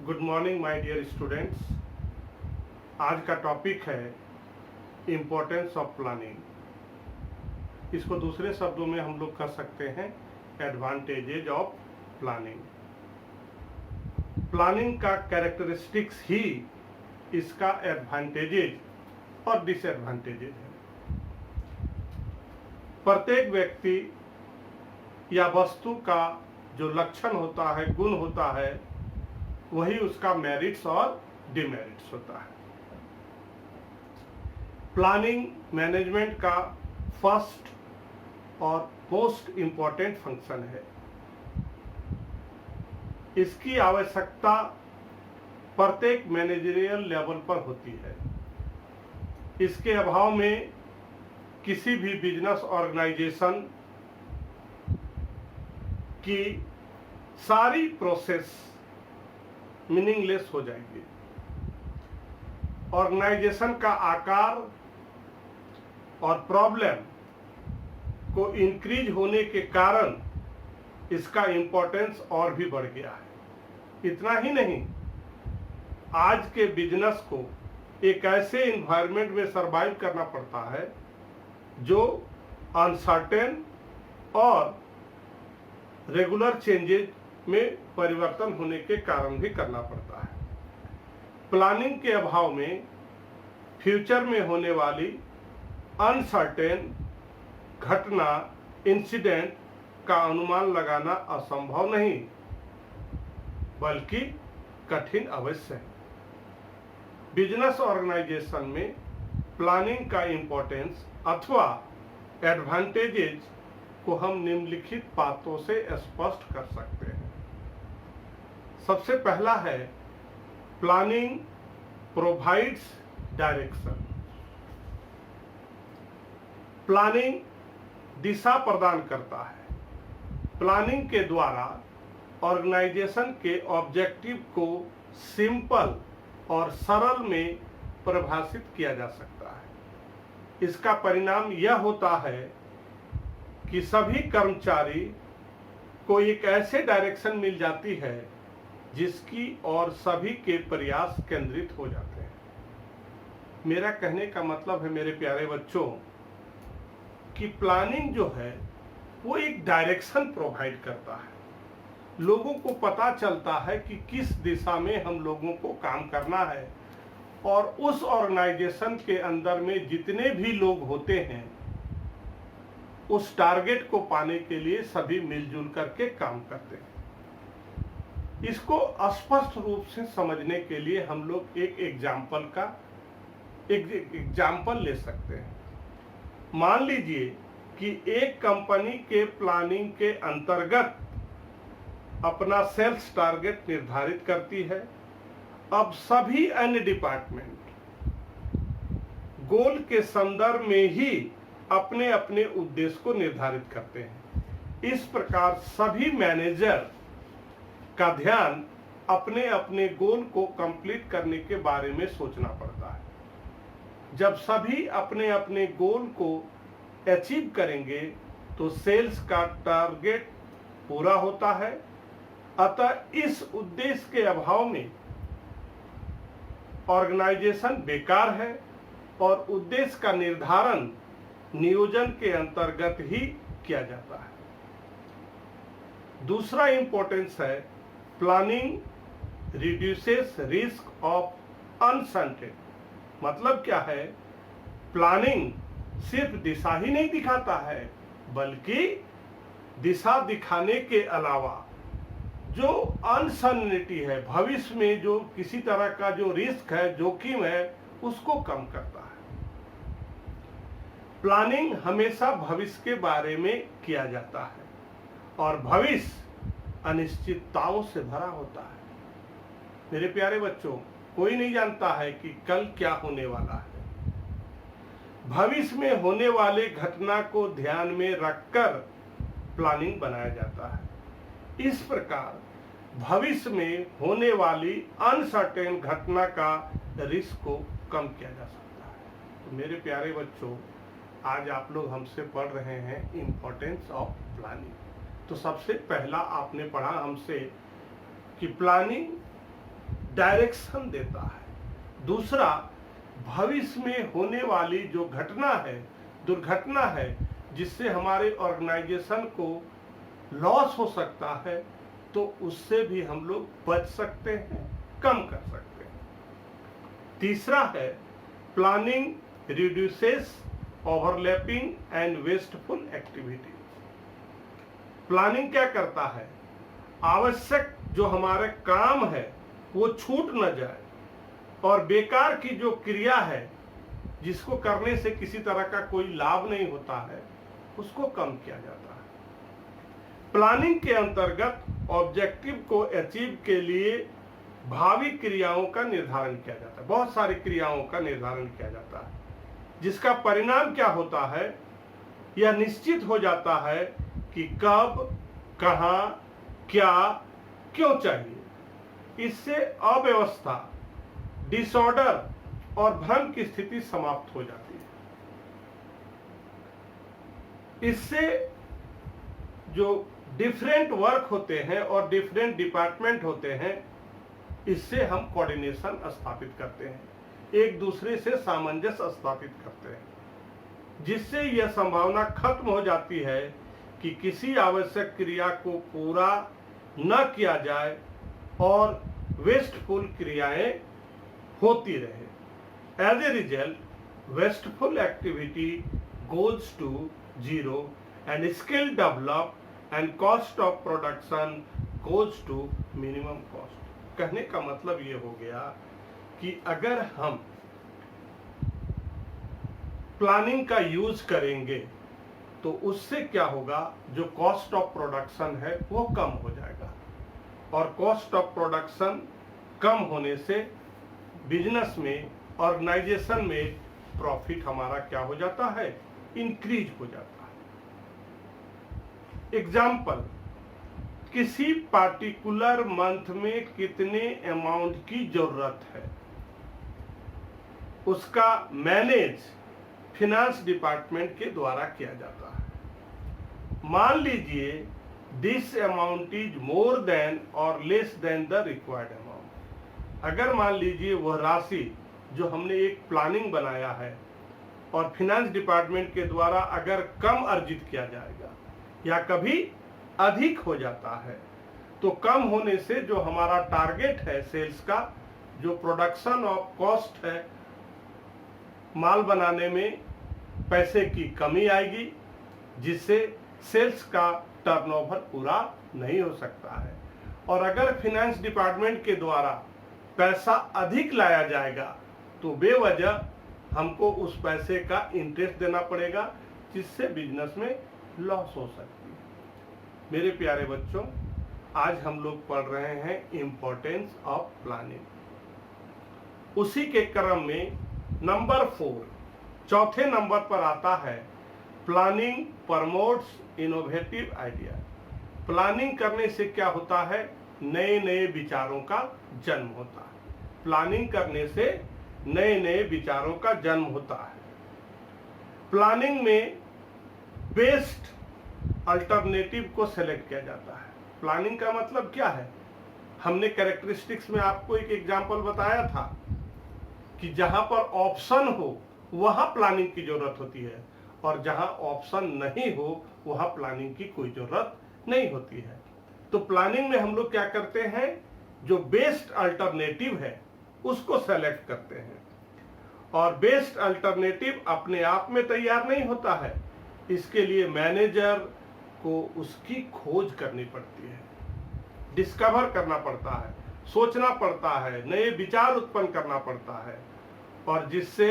Good morning my dear students. आज का topic है इम्पोर्टेंस ऑफ प्लानिंग। इसको दूसरे शब्दों में हम लोग कह सकते हैं एडवांटेजेज ऑफ प्लानिंग। प्लानिंग का कैरेक्टरिस्टिक्स ही इसका एडवांटेजेज और डिसएडवांटेजेज है। प्रत्येक व्यक्ति या वस्तु का जो लक्षण होता है, गुण होता है, वही उसका मेरिट्स और डिमेरिट्स होता है। प्लानिंग मैनेजमेंट का फर्स्ट और मोस्ट इम्पॉर्टेंट फंक्शन है। इसकी आवश्यकता प्रत्येक मैनेजरियल लेवल पर होती है। इसके अभाव में किसी भी बिजनेस ऑर्गेनाइजेशन की सारी प्रोसेस मीनिंगलेस हो जाएगी। ऑर्गेनाइजेशन का आकार और प्रॉब्लम को इंक्रीज होने के कारण इसका इंपॉर्टेंस और भी बढ़ गया है। इतना ही नहीं, आज के बिजनेस को एक ऐसे इन्वायरमेंट में सरवाइव करना पड़ता है जो अनसर्टेन और रेगुलर चेंजेज में परिवर्तन होने के कारण भी करना पड़ता है। प्लानिंग के अभाव में फ्यूचर में होने वाली अनसर्टेन घटना, इंसिडेंट का अनुमान लगाना असंभव नहीं बल्कि कठिन अवश्य है। बिजनेस ऑर्गेनाइजेशन में प्लानिंग का इंपॉर्टेंस अथवा एडवांटेजेज को हम निम्नलिखित बातों से स्पष्ट कर सकते हैं। सबसे पहला है, प्लानिंग प्रोवाइड्स डायरेक्शन। प्लानिंग दिशा प्रदान करता है। प्लानिंग के द्वारा ऑर्गेनाइजेशन के ऑब्जेक्टिव को सिंपल और सरल में परिभाषित किया जा सकता है। इसका परिणाम यह होता है कि सभी कर्मचारी को एक ऐसे डायरेक्शन मिल जाती है जिसकी और सभी के प्रयास केंद्रित हो जाते हैं। मेरा कहने का मतलब है मेरे प्यारे बच्चों कि प्लानिंग जो है वो एक डायरेक्शन प्रोवाइड करता है। लोगों को पता चलता है कि किस दिशा में हम लोगों को काम करना है और उस ऑर्गेनाइजेशन के अंदर में जितने भी लोग होते हैं उस टारगेट को पाने के लिए सभी मिलजुल करके काम करते हैं। इसको स्पष्ट रूप से समझने के लिए हम लोग एक एग्जाम्पल ले सकते हैं। मान लीजिए कि एक कंपनी के प्लानिंग के अंतर्गत अपना सेल्स टारगेट निर्धारित करती है। अब सभी अन्य डिपार्टमेंट गोल के संदर्भ में ही अपने अपने उद्देश्य को निर्धारित करते हैं। इस प्रकार सभी मैनेजर का ध्यान अपने अपने गोल को कंप्लीट करने के बारे में सोचना पड़ता है। जब सभी अपने अपने गोल को अचीव करेंगे तो सेल्स का टारगेट पूरा होता है। अतः इस उद्देश्य के अभाव में ऑर्गेनाइजेशन बेकार है और उद्देश्य का निर्धारण नियोजन के अंतर्गत ही किया जाता है। दूसरा इंपॉर्टेंस है, planning reduces risk of uncertain. मतलब क्या है? प्लानिंग सिर्फ दिशा ही नहीं दिखाता है बल्कि दिशा दिखाने के अलावा जो अनसर्टेनिटी है, भविष्य में जो किसी तरह का जो रिस्क है, जोखिम है, उसको कम करता है। प्लानिंग हमेशा भविष्य के बारे में किया जाता है और भविष्य अनिश्चितताओं से भरा होता है। मेरे प्यारे बच्चों, कोई नहीं जानता है कि कल क्या होने वाला है। भविष्य में होने वाले घटना को ध्यान में रखकर प्लानिंग बनाया जाता है। इस प्रकार भविष्य में होने वाली अनसर्टेन घटना का रिस्क को कम किया जा सकता है। तो मेरे प्यारे बच्चों, आज आप लोग हमसे पढ़ रहे हैं इम्पोर्टेंस ऑफ प्लानिंग। तो सबसे पहला आपने पढ़ा हमसे कि प्लानिंग डायरेक्शन देता है। दूसरा, भविष्य में होने वाली जो घटना है, दुर्घटना है, जिससे हमारे ऑर्गेनाइजेशन को लॉस हो सकता है, तो उससे भी हम लोग बच सकते हैं, कम कर सकते हैं। तीसरा है, planning reduces overlapping and wasteful activities. Planning क्या करता है, आवश्यक जो हमारे काम है वो छूट न जाए, और बेकार की जो क्रिया है जिसको करने से किसी तरह का कोई लाभ नहीं होता है, उसको कम किया जाता है। प्लानिंग के अंतर्गत ऑब्जेक्टिव को अचीव के लिए भावी क्रियाओं का निर्धारण किया जाता है। बहुत सारी क्रियाओं का निर्धारण किया जाता है, जिसका परिणाम क्या होता है, यह निश्चित हो जाता है कि कब, कहां, क्या, क्यों चाहिए। इससे अव्यवस्था, डिसऑर्डर और भ्रम की स्थिति समाप्त हो जाती है। इससे जो डिफरेंट वर्क होते हैं और डिफरेंट डिपार्टमेंट होते हैं, इससे हम कोऑर्डिनेशन स्थापित करते हैं, एक दूसरे से सामंजस्य स्थापित करते हैं, जिससे यह संभावना खत्म हो जाती है कि किसी आवश्यक क्रिया को पूरा न किया जाए और वेस्टफुल क्रियाएं होती रहे। As a result, wasteful activity goes to zero and skill develop and cost of production goes to minimum cost. कहने का मतलब ये हो गया कि अगर हम प्लानिंग का यूज करेंगे तो उससे क्या होगा, जो कॉस्ट ऑफ प्रोडक्शन है वो कम हो जाएगा, और कॉस्ट ऑफ प्रोडक्शन कम होने से बिजनेस में, ऑर्गेनाइजेशन में प्रॉफिट हमारा क्या हो जाता है, इंक्रीज हो जाता है। एग्जाम्पल, किसी पार्टिकुलर मंथ में कितने अमाउंट की जरूरत है, उसका मैनेज फिनांस डिपार्टमेंट के द्वारा किया जाता है। मान लीजिए this amount is more than और less than the required amount. अगर मान लीजिए वह राशि जो हमने एक प्लानिंग बनाया है और फिनांस डिपार्टमेंट के द्वारा अगर कम अर्जित किया जाएगा या कभी अधिक हो जाता है, तो कम होने से जो हमारा टारगेट है सेल्स का, जो प्रोडक्शन ऑफ कॉस्ट है, माल बनाने में पैसे की कमी आएगी, जिससे सेल्स का टर्नओवर पूरा नहीं हो सकता है। और अगर फिनेंस डिपार्टमेंट के द्वारा पैसा अधिक लाया जाएगा तो बेवजह हमको उस पैसे का इंटरेस्ट देना पड़ेगा, जिससे बिजनेस में लॉस हो सकती है। मेरे प्यारे बच्चों, आज हम लोग पढ़ रहे हैं इम्पोर्टेंस ऑफ प्लानिंग। उसी के क्रम में नंबर 4, चौथे नंबर पर आता है, planning promotes innovative idea. Planning करने से क्या होता है, नए नए विचारों का जन्म होता है। प्लानिंग करने से नए नए विचारों का जन्म होता है। प्लानिंग में बेस्ट अल्टरनेटिव को सेलेक्ट किया जाता है। प्लानिंग का मतलब क्या है, हमने कैरेक्टरिस्टिक्स में आपको एक एग्जांपल बताया था कि जहां पर ऑप्शन हो वहां प्लानिंग की जरूरत होती है, और जहां ऑप्शन नहीं हो वहां प्लानिंग की कोई जरूरत नहीं होती है। तो प्लानिंग में हम लोग क्या करते हैं, जो बेस्ट अल्टरनेटिव है उसको सेलेक्ट करते हैं। और बेस्ट अल्टरनेटिव अपने आप में तैयार नहीं होता है, इसके लिए मैनेजर को उसकी खोज करनी पड़ती है, डिस्कवर करना पड़ता है, सोचना पड़ता है, नए विचार उत्पन्न करना पड़ता है, और जिससे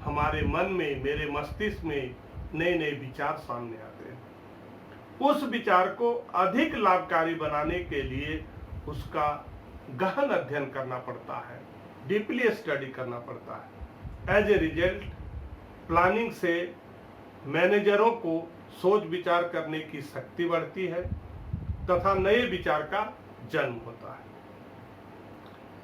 हमारे मन में, मेरे मस्तिष्क में नए नए विचार सामने आते हैं। उस विचार को अधिक लाभकारी बनाने के लिए उसका गहन अध्ययन करना पड़ता है, डीपली स्टडी करना पड़ता है। एज ए रिजल्ट, प्लानिंग से मैनेजरों को सोच विचार करने की शक्ति बढ़ती है तथा नए विचार का जन्म होता है।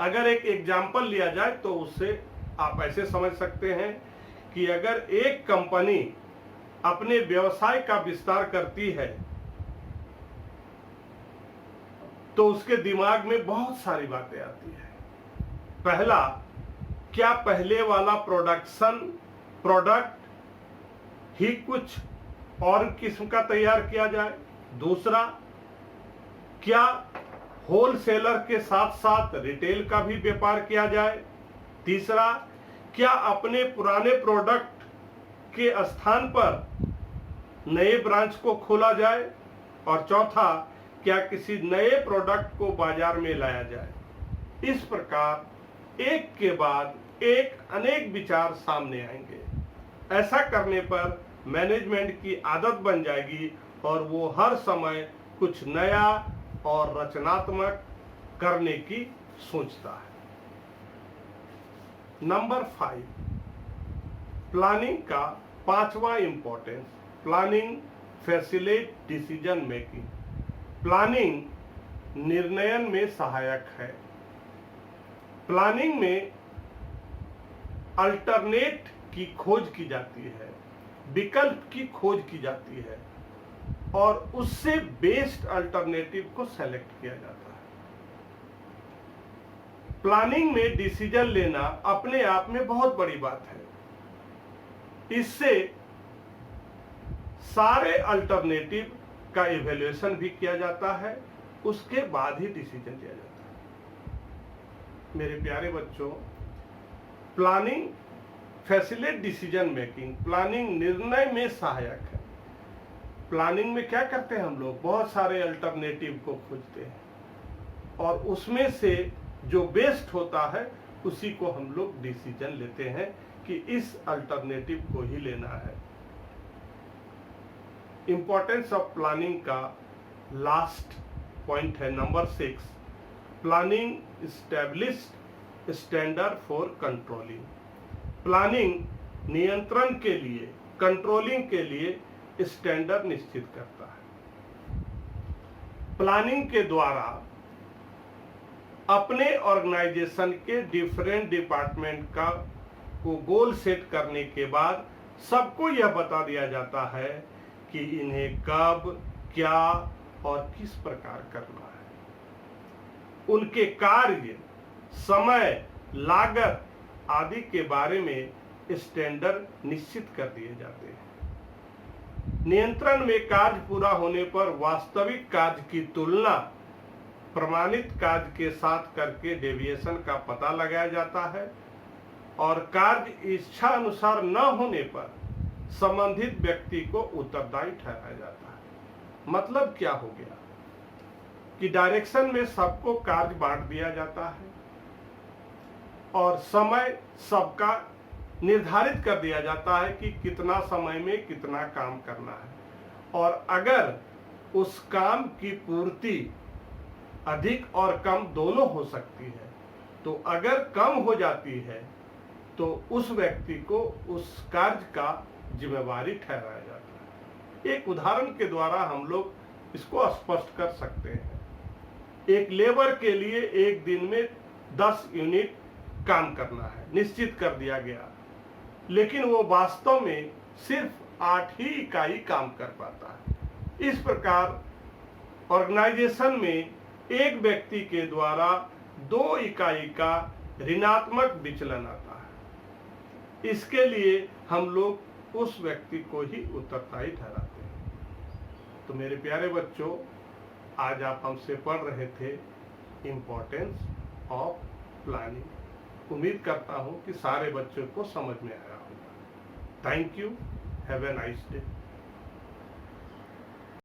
अगर एक एग्जाम्पल लिया जाए तो उससे आप ऐसे समझ सकते हैं कि अगर एक कंपनी अपने व्यवसाय का विस्तार करती है तो उसके दिमाग में बहुत सारी बातें आती है। पहला, क्या पहले वाला प्रोडक्ट ही कुछ और किस्म का तैयार किया जाए। दूसरा, क्या होलसेलर के साथ साथ रिटेल का भी व्यापार किया जाए। तीसरा, क्या अपने पुराने प्रोडक्ट के स्थान पर नए ब्रांच को खोला जाए। और चौथा, क्या किसी नए प्रोडक्ट को बाजार में लाया जाए। इस प्रकार एक के बाद एक अनेक विचार सामने आएंगे। ऐसा करने पर मैनेजमेंट की आदत बन जाएगी और वो हर समय कुछ नया और रचनात्मक करने की सोचता है। नंबर 5, प्लानिंग का 5वां importance, planning facilitate decision making. Planning निर्णयन में सहायक है। प्लानिंग में अल्टरनेट की खोज की जाती है, विकल्प की खोज की जाती है और उससे बेस्ट अल्टरनेटिव को सेलेक्ट किया जाता है। प्लानिंग में डिसीजन लेना अपने आप में बहुत बड़ी बात है। इससे सारे अल्टरनेटिव का इवैल्यूएशन भी किया जाता है, उसके बाद ही डिसीजन लिया जाता है। मेरे प्यारे बच्चों, planning facilitate decision making, planning निर्णय में सहायक है। प्लानिंग में क्या करते हैं हम लोग, बहुत सारे अल्टरनेटिव को खोजते हैं और उसमें से जो बेस्ट होता है उसी को हम लोग डिसीजन लेते हैं कि इस अल्टरनेटिव को ही लेना है। इंपॉर्टेंस ऑफ प्लानिंग का लास्ट पॉइंट है number 6, planning established standard for controlling. Planning नियंत्रण के लिए, कंट्रोलिंग के लिए स्टैंडर्ड निश्चित करता है। प्लानिंग के द्वारा अपने ऑर्गेनाइजेशन के डिफरेंट डिपार्टमेंट का को गोल सेट करने के बाद सबको यह बता दिया जाता है कि इन्हें कब, क्या और किस प्रकार करना है। उनके कार्य, समय, लागत आदि के बारे में स्टैंडर्ड निश्चित कर दिए जाते हैं। नियंत्रण में कार्य पूरा होने पर वास्तविक कार्य की तुलना प्रमाणित कार्य के साथ करके डेविएशन का पता लगाया जाता है और कार्य इच्छा अनुसार न होने पर संबंधित व्यक्ति को उत्तरदायी ठहराया जाता है। मतलब क्या हो गया कि डायरेक्शन में सबको कार्य बांट दिया जाता है और समय सबका निर्धारित कर दिया जाता है कि कितना समय में कितना काम करना है और अगर उस काम की पूर्ति अधिक और कम दोनों हो सकती है तो अगर कम हो जाती है तो उस व्यक्ति को उस कार्य का जिम्मेवारी ठहराया जाता है। एक उदाहरण के द्वारा हम लोग इसको स्पष्ट कर सकते हैं। एक लेबर के लिए एक दिन में 10 यूनिट काम करना है, निश्चित कर दिया गया, लेकिन वो वास्तव में सिर्फ 8 ही इकाई काम कर पाता है। इस प्रकार ऑर्गेनाइजेशन में एक व्यक्ति के द्वारा 2 इकाई का ऋणात्मक विचलन आता है। इसके लिए हम लोग उस व्यक्ति को ही उत्तरदायी ठहराते हैं। तो मेरे प्यारे बच्चों, आज आप हमसे पढ़ रहे थे इम्पोर्टेंस ऑफ प्लानिंग। उम्मीद करता हूं कि सारे बच्चों को समझ में आया होगा। Thank you, have a nice day.